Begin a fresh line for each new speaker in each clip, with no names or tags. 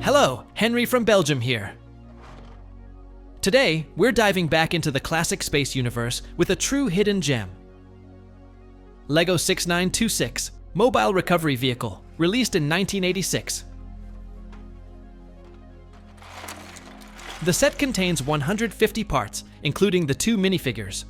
Hello, Henry from Belgium here. Today, we're diving back into the classic space universe with a true hidden gem. LEGO 6926 Mobile Recovery Vehicle, released in 1986. The set contains 150 parts, including the 2 minifigures.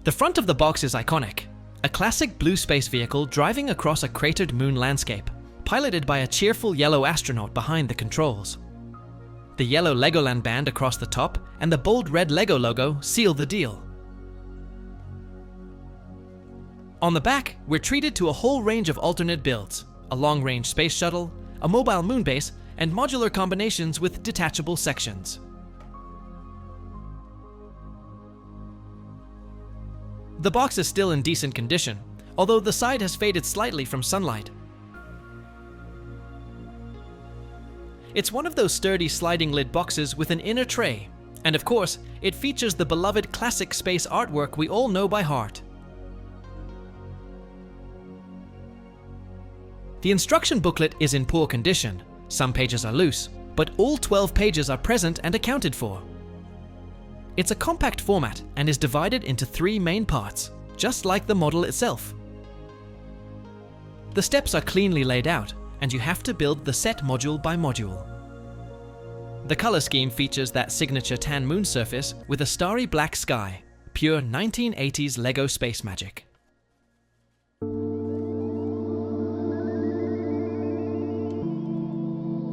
The front of the box is iconic. A classic blue space vehicle driving across a cratered moon landscape, piloted by a cheerful yellow astronaut behind the controls. The yellow Legoland band across the top and the bold red LEGO logo seal the deal. On the back, we're treated to a whole range of alternate builds, a long-range space shuttle, a mobile moon base, and modular combinations with detachable sections. The box is still in decent condition, although the side has faded slightly from sunlight. It's one of those sturdy sliding lid boxes with an inner tray, and of course, it features the beloved classic space artwork we all know by heart. The instruction booklet is in poor condition. Some pages are loose, but all 12 pages are present and accounted for. It's a compact format and is divided into 3 main parts, just like the model itself. The steps are cleanly laid out, and you have to build the set module by module. The color scheme features that signature tan moon surface with a starry black sky, pure 1980s LEGO space magic.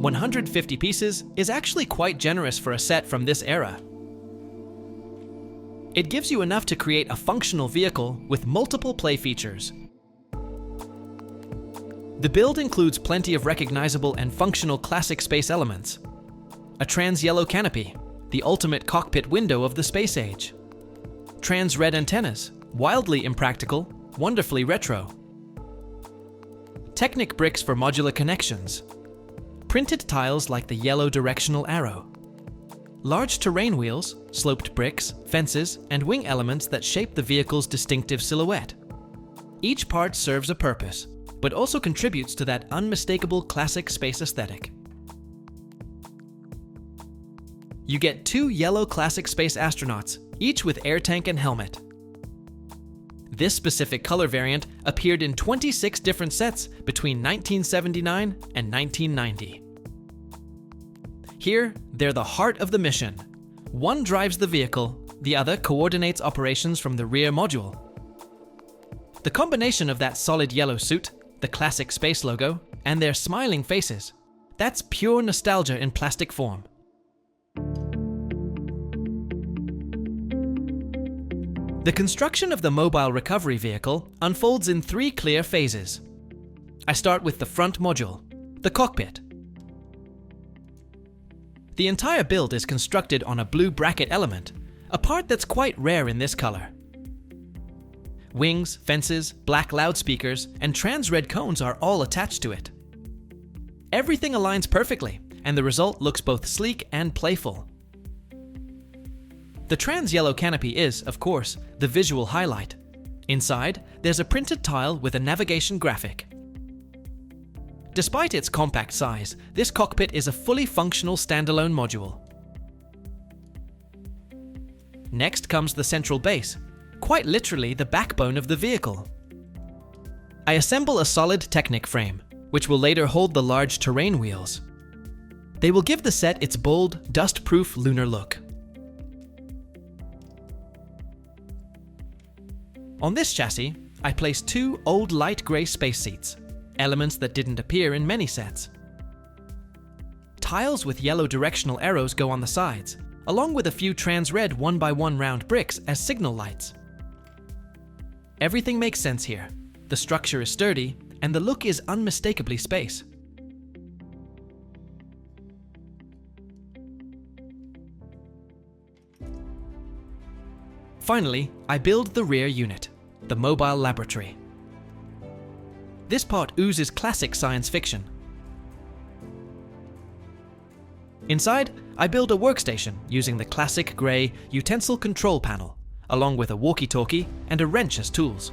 "150 pieces is actually quite generous for a set from this era. It gives you enough to create a functional vehicle with multiple play features. The build includes plenty of recognizable and functional classic space elements. A trans-yellow canopy, the ultimate cockpit window of the space age. Trans-red antennas, wildly impractical, wonderfully retro. Technic bricks for modular connections. Printed tiles like the yellow directional arrow. Large terrain wheels, sloped bricks, fences, and wing elements that shape the vehicle's distinctive silhouette. Each part serves a purpose, but also contributes to that unmistakable classic space aesthetic. You get 2 yellow classic space astronauts, each with air tank and helmet. This specific color variant appeared in 26 different sets between 1979 and 1990. Here, they're the heart of the mission. One drives the vehicle, the other coordinates operations from the rear module. The combination of that solid yellow suit, the classic space logo, and their smiling faces, that's pure nostalgia in plastic form. The construction of the mobile recovery vehicle unfolds in 3 clear phases. I start with the front module, the cockpit. The entire build is constructed on a blue bracket element, a part that's quite rare in this color. Wings, fences, black loudspeakers, and trans-red cones are all attached to it. Everything aligns perfectly, and the result looks both sleek and playful. The trans-yellow canopy is, of course, the visual highlight. Inside, there's a printed tile with a navigation graphic. Despite its compact size, this cockpit is a fully functional standalone module. Next comes the central base, quite literally the backbone of the vehicle. I assemble a solid Technic frame, which will later hold the large terrain wheels. They will give the set its bold, dust-proof lunar look. On this chassis, I place 2 old light grey space seats, elements that didn't appear in many sets. Tiles with yellow directional arrows go on the sides, along with a few trans-red 1x1 round bricks as signal lights. Everything makes sense here. The structure is sturdy, and the look is unmistakably space. Finally, I build the rear unit, the mobile laboratory. This part oozes classic science fiction. Inside, I build a workstation using the classic grey utensil control panel, along with a walkie-talkie and a wrench as tools.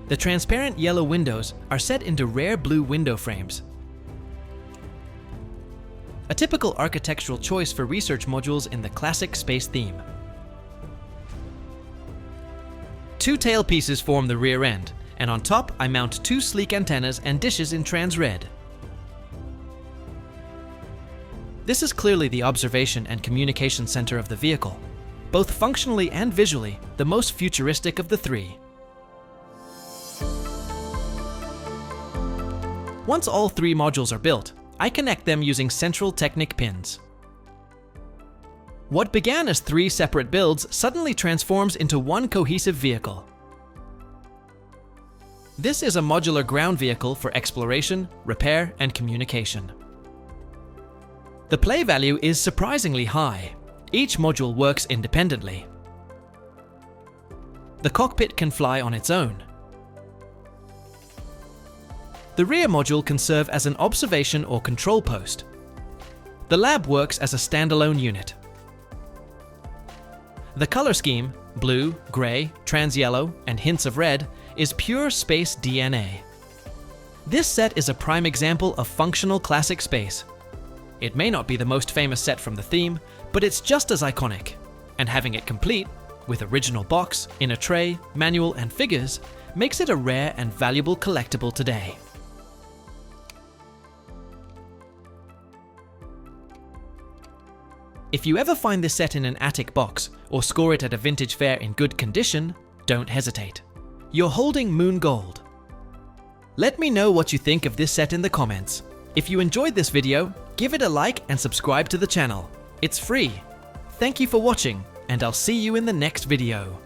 The transparent yellow windows are set into rare blue window frames. A typical architectural choice for research modules in the classic space theme. 2 tailpieces form the rear end, and on top I mount 2 sleek antennas and dishes in trans red. This is clearly the observation and communication center of the vehicle, both functionally and visually the most futuristic of the 3. Once all 3 modules are built, I connect them using central Technic pins. What began as 3 separate builds suddenly transforms into one cohesive vehicle. This is a modular ground vehicle for exploration, repair, and communication. The play value is surprisingly high. Each module works independently. The cockpit can fly on its own. The rear module can serve as an observation or control post. The lab works as a standalone unit. The color scheme, blue, gray, trans yellow, and hints of red, is pure space DNA. This set is a prime example of functional classic space. It may not be the most famous set from the theme, but it's just as iconic. And having it complete, with original box, inner tray, manual, and figures, makes it a rare and valuable collectible today. If you ever find this set in an attic box, or score it at a vintage fair in good condition, don't hesitate. You're holding Moon Gold. Let me know what you think of this set in the comments. If you enjoyed this video, give it a like and subscribe to the channel. It's free. Thank you for watching, and I'll see you in the next video.